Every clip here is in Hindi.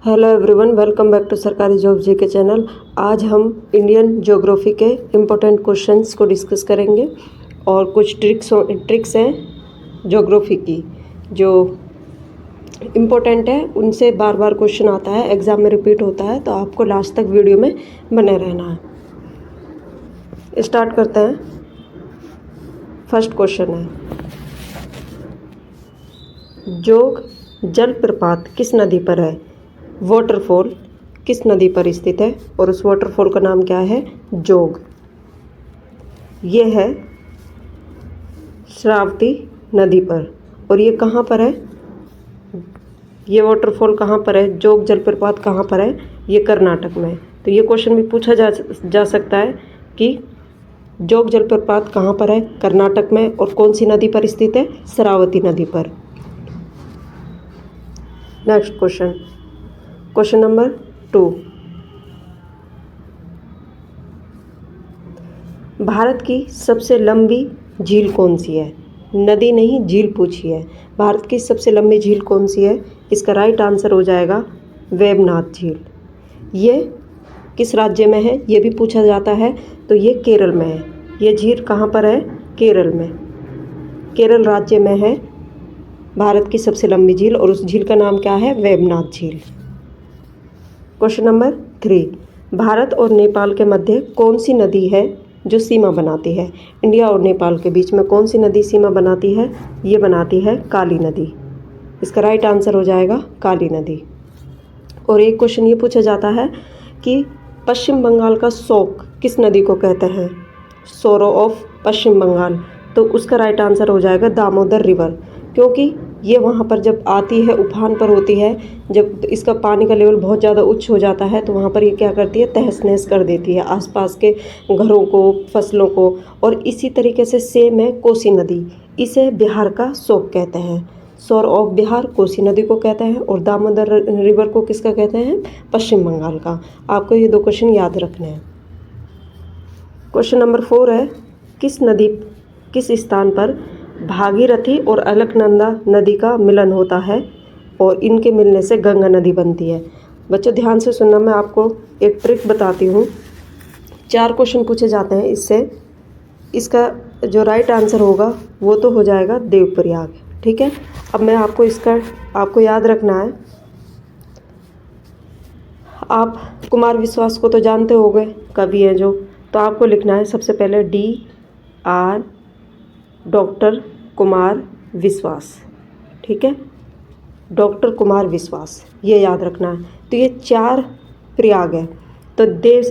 Hello everyone, welcome back to सरकारी जॉब जी के चैनल। आज हम इंडियन ज्योग्राफी के इम्पोर्टेंट क्वेश्चंस को डिस्कस करेंगे और कुछ ट्रिक्स हैं ज्योग्राफी की जो इम्पोर्टेंट है। उनसे बार बार क्वेश्चन आता है, एग्ज़ाम में रिपीट होता है, तो आपको लास्ट तक वीडियो में बने रहना है। स्टार्ट करते हैं। फर्स्ट क्वेश्चन है, जोग जलप्रपात किस नदी पर है? वाटरफॉल किस नदी पर स्थित है और उस वाटरफॉल का नाम क्या है? जोग। ये है श्रावती नदी पर। और ये कहाँ पर है? ये वाटरफॉल कहाँ पर है? जोग जलप्रपात कहाँ पर है? ये कर्नाटक में। तो ये क्वेश्चन भी पूछा जा सकता है कि जोग जलप्रपात कहाँ पर है? कर्नाटक में। और कौन सी नदी पर स्थित है? श्रावती नदी पर। Next question, question number 2। Bharat की सबसे लंबी झील कौन सी है? नदी नहीं, झील पूछी है। भारत की सबसे लंबी झील कौन सी है? इसका राइट आंसर हो जाएगा वेबनाथ झील। ये किस राज्य में है? ये भी पूछा जाता है। तो ये केरल में है। ये झील कहाँ पर है? केरल में। केरल राज्य में है भारत की सबसे लंबी झील और उस झील का नाम क्या है? वेबनाथ झील। क्वेश्चन नंबर 3, भारत और नेपाल के मध्य कौन सी नदी है जो सीमा बनाती है? इंडिया और नेपाल के बीच में कौन सी नदी सीमा बनाती है? ये बनाती है काली नदी। इसका राइट आंसर हो जाएगा काली नदी। और एक क्वेश्चन ये पूछा जाता है कि पश्चिम बंगाल का शोक किस नदी को कहते हैं? सोरो ऑफ पश्चिम बंगाल। तो उसका राइट आंसर हो जाएगा दामोदर रिवर, क्योंकि ये वहाँ पर जब आती है, उफान पर होती है, जब इसका पानी का लेवल बहुत ज़्यादा उच्च हो जाता है तो वहाँ पर ये क्या करती है? तहस नहस कर देती है आसपास के घरों को, फसलों को। और इसी तरीके से सेम है कोसी नदी। इसे बिहार का शोक कहते हैं। सोर ऑफ बिहार कोसी नदी को कहते हैं और दामोदर रिवर को किसका कहते हैं? पश्चिम बंगाल का। आपको ये 2 क्वेश्चन याद रखने हैं। क्वेश्चन नंबर 4 है, किस स्थान पर भागीरथी और अलकनंदा नदी का मिलन होता है और इनके मिलने से गंगा नदी बनती है? बच्चों ध्यान से सुनना, मैं आपको एक ट्रिक बताती हूँ। 4 क्वेश्चन पूछे जाते हैं इससे। इसका जो राइट आंसर होगा वो तो हो जाएगा देवप्रयाग। ठीक है, अब मैं आपको याद रखना है। आप कुमार विश्वास को तो जानते होंगे, कवि हैं जो। तो आपको लिखना है सबसे पहले DR डॉक्टर कुमार विश्वास। ठीक है, डॉक्टर कुमार विश्वास, ये याद रखना है। तो ये 4 प्रयाग है। तो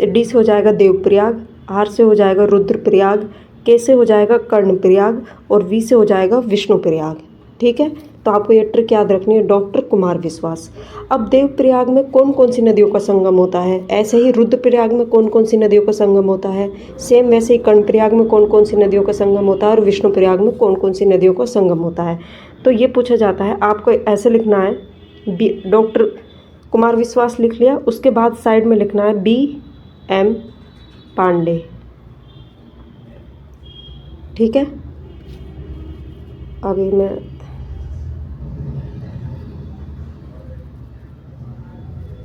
डी से हो जाएगा देवप्रयाग, R से हो जाएगा रुद्रप्रयाग, K से हो जाएगा कर्णप्रयाग और V से हो जाएगा विष्णुप्रयाग। ठीक है, तो आपको ये ट्रिक याद रखनी है, डॉक्टर कुमार विश्वास। अब देवप्रयाग में कौन कौन सी नदियों का संगम होता है? ऐसे ही रुद्रप्रयाग में कौन कौन सी नदियों का संगम होता है? सेम वैसे ही कर्णप्रयाग में कौन कौन सी नदियों का संगम होता है और विष्णुप्रयाग में कौन कौन सी नदियों का संगम होता है? तो ये पूछा जाता है। आपको ऐसे लिखना है, डॉक्टर कुमार विश्वास लिख लिया, उसके बाद साइड में लिखना है BM पांडे। ठीक है, अभी मैं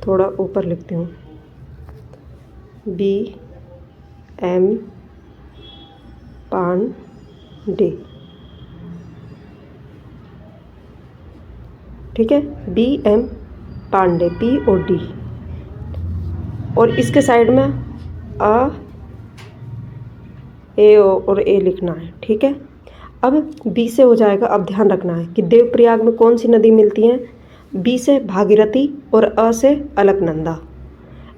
थोड़ा ऊपर लिखती हूँ, BM पांडे। ठीक है, BM पांडे, P और D। और इसके साइड में A और A लिखना है। ठीक है, अब B से हो जाएगा। अब ध्यान रखना है कि देवप्रयाग में कौन सी नदी मिलती है? B से भागीरथी और A से अलकनंदा।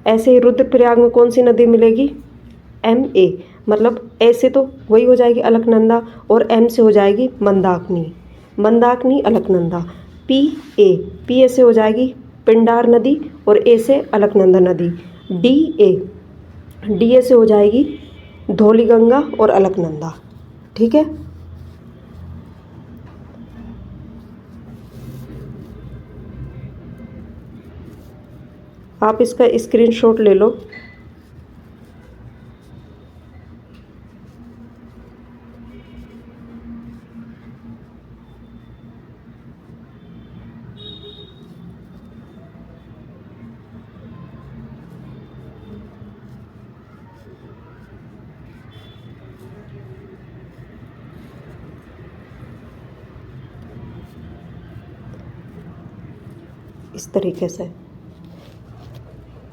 ऐसे ही रुद्रप्रयाग में कौन सी नदी मिलेगी? MA, मतलब A से तो वही हो जाएगी अलकनंदा और M से हो जाएगी मंदाकिनी अलकनंदा। PA से हो जाएगी पिंडार नदी और A से अलकनंदा नदी। DA से हो जाएगी धौलीगंगा और अलकनंदा। ठीक है, आप इसका स्क्रीनशॉट ले लो। इस तरीके से।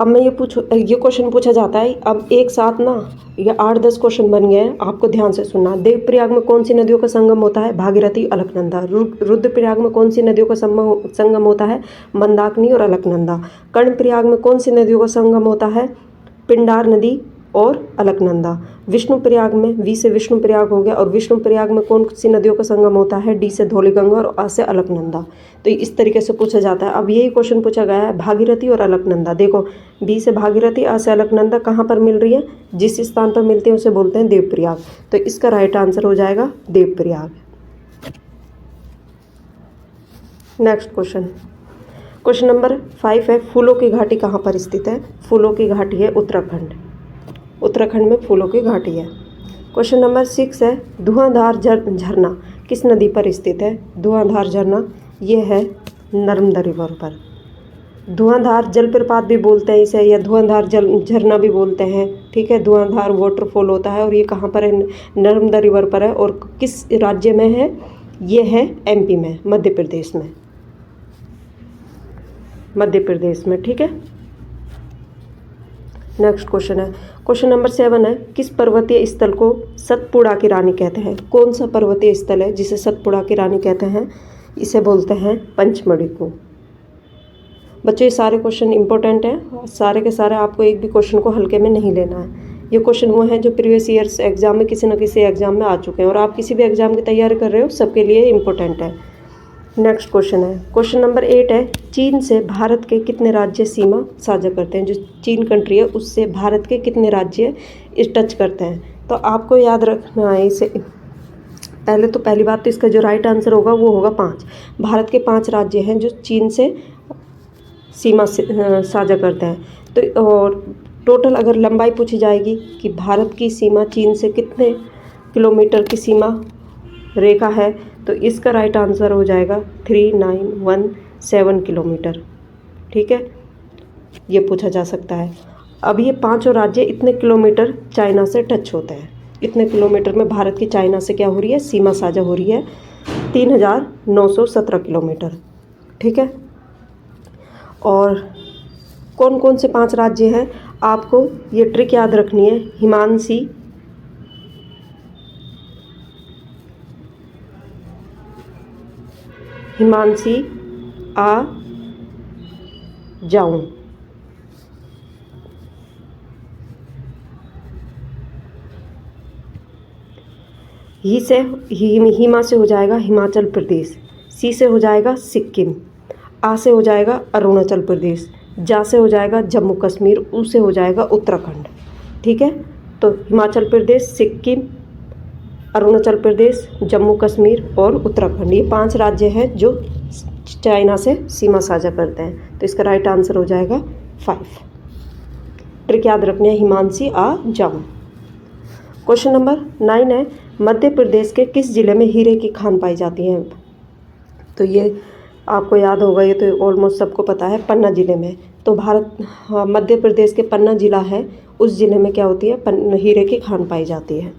अब मैं ये क्वेश्चन पूछा जाता है, अब एक साथ ना ये 8-10 क्वेश्चन बन गए हैं, आपको ध्यान से सुनना। देवप्रयाग में कौन सी नदियों का संगम होता है? भागीरथी, अलकनंदा। रुद्रप्रयाग में कौन सी नदियों का संगम होता है? मंदाकिनी और अलकनंदा। कर्णप्रयाग में कौन सी नदियों का संगम होता है? पिंडार नदी और अलकनंदा। विष्णुप्रयाग में, वी से विष्णुप्रयाग हो गया, और विष्णुप्रयाग में कौन सी नदियों का संगम होता है? डी से धौलीगंगा और आ से अलकनंदा। तो इस तरीके से पूछा जाता है। अब यही क्वेश्चन पूछा गया है भागीरथी और अलकनंदा। देखो, बी से भागीरथी, आ से अलकनंदा कहाँ पर मिल रही है? जिस स्थान पर मिलती है उसे बोलते हैं देवप्रयाग। तो इसका राइट आंसर हो जाएगा देवप्रयाग। नेक्स्ट क्वेश्चन नंबर 5 है, फूलों की घाटी कहाँ पर स्थित है? फूलों की घाटी है उत्तराखंड। उत्तराखंड में फूलों की घाटी है। क्वेश्चन नंबर 6 है, धुआंधार झरना किस नदी पर स्थित है? धुआंधार झरना ये है नर्मदा रिवर पर। धुआंधार जलप्रपात भी बोलते हैं इसे, या धुआंधार झरना भी बोलते हैं। ठीक है, धुआंधार वाटरफॉल होता है, और ये कहाँ पर है? नर्मदा रिवर पर है। और किस राज्य में है? ये है एमपी में, मध्य प्रदेश में। मध्य प्रदेश में, ठीक है। नेक्स्ट क्वेश्चन है, क्वेश्चन नंबर 7 है, किस पर्वतीय स्थल को सतपुड़ा की रानी कहते हैं? कौन सा पर्वतीय स्थल है जिसे सतपुड़ा की रानी कहते हैं? इसे बोलते हैं पंचमढ़ी को। बच्चों, ये सारे क्वेश्चन इंपॉर्टेंट हैं, सारे के सारे आपको एक भी क्वेश्चन को हल्के में नहीं लेना है। ये क्वेश्चन वो हैं जो प्रीवियस ईयर्स एग्जाम में किसी न किसी एग्जाम में आ चुके हैं, और आप किसी भी एग्जाम की तैयारी कर रहे हो सबके लिए इंपॉर्टेंट है। नेक्स्ट क्वेश्चन है, क्वेश्चन नंबर 8 है, चीन से भारत के कितने राज्य सीमा साझा करते हैं? जो चीन कंट्री है उससे भारत के कितने राज्य टच करते हैं? तो आपको याद रखना है इसे। पहली बात तो इसका जो राइट आंसर होगा वो होगा 5। भारत के 5 राज्य हैं जो चीन से सीमा साझा करते हैं। तो और टोटल अगर लंबाई पूछी जाएगी कि भारत की सीमा चीन से कितने किलोमीटर की सीमा रेखा है, तो इसका राइट आंसर हो जाएगा 3917 किलोमीटर। ठीक है, ये पूछा जा सकता है। अब ये 5 राज्य इतने किलोमीटर चाइना से टच होते हैं, इतने किलोमीटर में भारत की चाइना से क्या हो रही है? सीमा साझा हो रही है, 3917 किलोमीटर। ठीक है, और कौन कौन से 5 राज्य हैं? आपको ये ट्रिक याद रखनी है। हिमांशी, आ जाऊं। हिमा से हो जाएगा हिमाचल प्रदेश, सी से हो जाएगा सिक्किम, आ से हो जाएगा अरुणाचल प्रदेश, जा से हो जाएगा जम्मू कश्मीर, ऊ से हो जाएगा उत्तराखंड। ठीक है, तो हिमाचल प्रदेश, सिक्किम, अरुणाचल प्रदेश, जम्मू कश्मीर और उत्तराखंड, ये 5 राज्य हैं जो चाइना से सीमा साझा करते हैं। तो इसका राइट आंसर हो जाएगा 5। ट्रिक याद रखनी है, हिमांशी, आ जाऊं। क्वेश्चन नंबर 9 है, मध्य प्रदेश के किस जिले में हीरे की खान पाई जाती है? तो ये आपको याद होगा, ये तो ऑलमोस्ट सबको पता है, पन्ना जिले में। तो मध्य प्रदेश के पन्ना जिला है, उस जिले में क्या होती है? हीरे की खान पाई जाती है।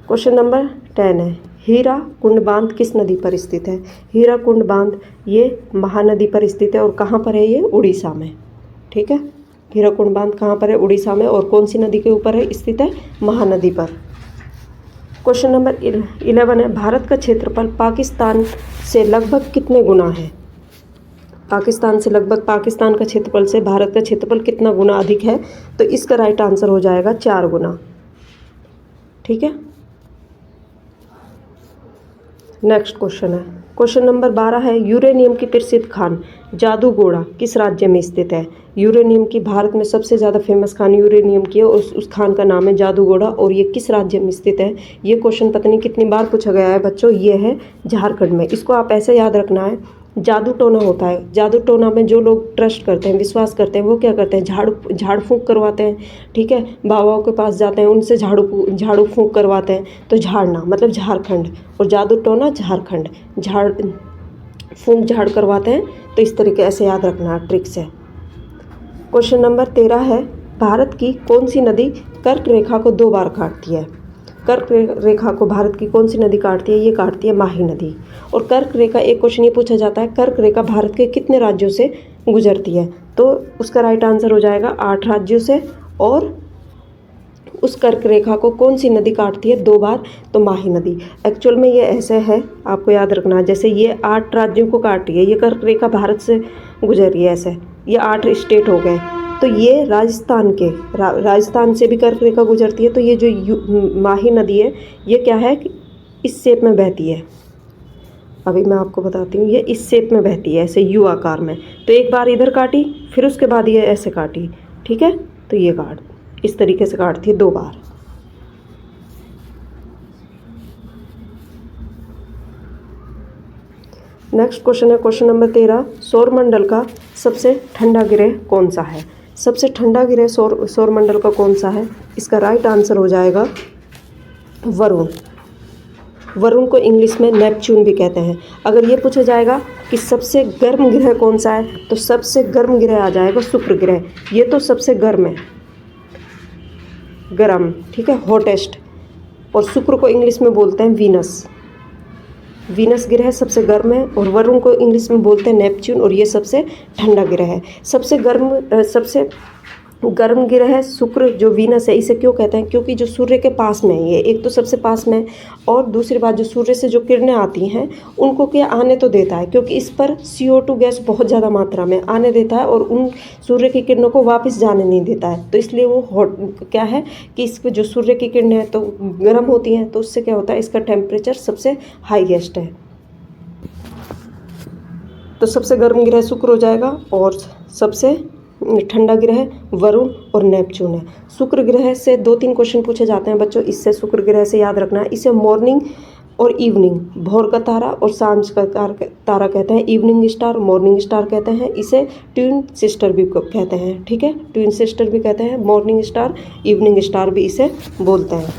क्वेश्चन नंबर 10 है, हीरा कुंड बांध किस नदी पर स्थित है? हीरा कुंड बांध ये महानदी पर स्थित है, और कहाँ पर है? ये उड़ीसा में। ठीक है, हीरा कुंड बांध कहाँ पर है? उड़ीसा में। और कौन सी नदी के ऊपर है स्थित है? महानदी पर। क्वेश्चन नंबर 11 है, भारत का क्षेत्रफल पाकिस्तान से लगभग कितने गुना है? पाकिस्तान का क्षेत्रफल से भारत का क्षेत्रफल कितना गुना अधिक है? तो इसका राइट आंसर हो जाएगा 4 गुना। ठीक है, नेक्स्ट क्वेश्चन है, क्वेश्चन नंबर 12 है, यूरेनियम की प्रसिद्ध खान जादूगोड़ा किस राज्य में स्थित है? यूरेनियम की भारत में सबसे ज़्यादा फेमस खान यूरेनियम की है, उस खान का नाम है जादूगोड़ा, और ये किस राज्य में स्थित है? ये क्वेश्चन पता नहीं कितनी बार पूछा गया है बच्चों, ये है झारखंड में। इसको आप ऐसे याद रखना है, जादू टोना होता है, जादू टोना में जो लोग ट्रस्ट करते हैं, विश्वास करते हैं, वो क्या करते हैं? झाड़ फूंक करवाते हैं। ठीक है, बाबाओं के पास जाते हैं, उनसे झाड़ू फूंक करवाते हैं। तो झाड़ना मतलब झारखंड, और जादू टोना झारखंड, झाड़ करवाते हैं। तो इस तरीके ऐसे याद रखना ट्रिक से। क्वेश्चन नंबर 13 है, भारत की कौन सी नदी कर्क रेखा को 2 बार काटती है? कर्क रेखा को भारत की कौन सी नदी काटती है? ये काटती है माही नदी। और कर्क रेखा, एक क्वेश्चन ये पूछा जाता है, कर्क रेखा भारत के कितने राज्यों से गुजरती है? तो उसका राइट आंसर हो जाएगा 8 राज्यों से। और उस कर्क रेखा को कौन सी नदी काटती है 2 बार? तो माही नदी। एक्चुअल में ये ऐसे है, आपको याद रखना है, जैसे ये 8 राज्यों को काट रही है, ये कर्क रेखा भारत से गुजर रही है, ऐसे ये 8 स्टेट हो गए। तो ये राजस्थान से भी कर्क रेखा गुजरती है। तो ये जो माही नदी है ये क्या है, इस शेप में बहती है। अभी मैं आपको बताती हूँ, ये इस शेप में बहती है, ऐसे यू आकार में। तो एक बार इधर काटी, फिर उसके बाद ये ऐसे काटी, ठीक है। तो ये इस तरीके से काटती है 2 बार। नेक्स्ट क्वेश्चन है क्वेश्चन नंबर 13, सौरमंडल का सबसे ठंडा ग्रह कौन सा है? सबसे ठंडा ग्रह सौरमंडल का कौन सा है? इसका राइट आंसर हो जाएगा वरुण। वरुण को इंग्लिश में नेपच्यून भी कहते हैं। अगर ये पूछा जाएगा कि सबसे गर्म ग्रह कौन सा है, तो सबसे गर्म ग्रह आ जाएगा शुक्र ग्रह। ये तो सबसे गर्म है, गर्म, ठीक है, हॉटेस्ट। और शुक्र को इंग्लिश में बोलते हैं वीनस। वीनस ग्रह सबसे गर्म है, और वरुण को इंग्लिश में बोलते हैं नेपच्यून, और ये सबसे ठंडा ग्रह है। सबसे गर्म ग्रह है शुक्र, जो वीनस है। इसे क्यों कहते हैं? क्योंकि जो सूर्य के पास में है, ये एक तो सबसे पास में है, और दूसरी बात जो सूर्य से जो किरणें आती हैं उनको क्या आने तो देता है, क्योंकि इस पर CO2 गैस बहुत ज़्यादा मात्रा में आने देता है, और उन सूर्य की किरणों को वापस जाने नहीं देता है। तो इसलिए वो हॉट क्या है कि इस पर जो सूर्य की किरणें हैं तो गर्म होती हैं, तो उससे क्या होता है, इसका टेम्परेचर सबसे हाईएस्ट है। तो सबसे गर्म ग्रह शुक्र हो जाएगा, और सबसे ठंडा ग्रह वरुण और नेपच्यून है। शुक्र ग्रह से 2-3 क्वेश्चन पूछे जाते हैं बच्चों, इससे शुक्र ग्रह से याद रखना है। इसे मॉर्निंग और इवनिंग, भोर का तारा और सांझ का तारा कहते हैं। इवनिंग स्टार, मॉर्निंग स्टार कहते हैं। इसे ट्विन सिस्टर भी कहते हैं, ठीक है, ट्विन सिस्टर भी कहते हैं। मॉर्निंग स्टार, इवनिंग स्टार भी इसे बोलते हैं।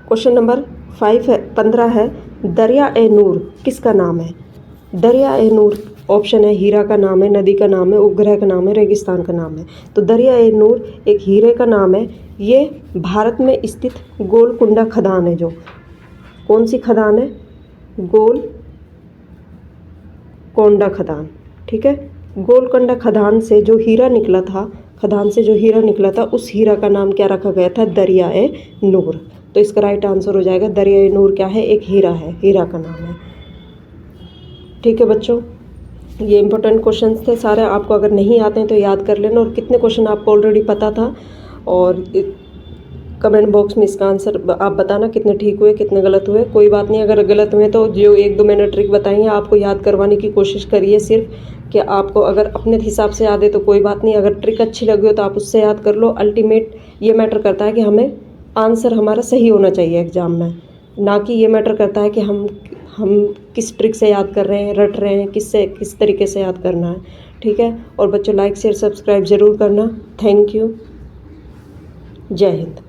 क्वेश्चन नंबर 15 है, दरिया ए नूर किसका नाम है? दरिया ए नूर ऑप्शन है, हीरा का नाम है, नदी का नाम है, उपग्रह का नाम है, रेगिस्तान का नाम है। तो दरिया ए नूर एक हीरे का नाम है। ये भारत में स्थित गोलकुंडा खदान है। जो कौन सी खदान है? गोलकोंडा खदान, ठीक है। गोलकोंडा खदान से जो हीरा निकला था, उस हीरा का नाम क्या रखा गया था? दरिया ए नूर। तो इसका राइट आंसर हो जाएगा दरिया ए नूर क्या है? एक हीरा है, हीरा का नाम है, ठीक है बच्चों। ये इंपॉर्टेंट क्वेश्चंस थे सारे, आपको अगर नहीं आते हैं तो याद कर लेना। और कितने क्वेश्चन आपको ऑलरेडी पता था, और कमेंट बॉक्स में इसका आंसर आप बताना कितने ठीक हुए कितने गलत हुए। कोई बात नहीं, अगर गलत हुए तो जो 1-2 मैंने ट्रिक बताई है आपको याद करवाने की कोशिश करिए सिर्फ, कि आपको अगर अपने हिसाब से याद है तो कोई बात नहीं, अगर ट्रिक अच्छी लगी हो तो आप उससे याद कर लो। अल्टीमेट ये मैटर करता है कि हमें आंसर हमारा सही होना चाहिए एग्ज़ाम में, ना कि ये मैटर करता है कि हम किस ट्रिक से याद कर रहे हैं, रट रहे हैं, किस तरीके से याद करना है, ठीक है। और बच्चों लाइक शेयर सब्सक्राइब ज़रूर करना। थैंक यू, जय हिंद।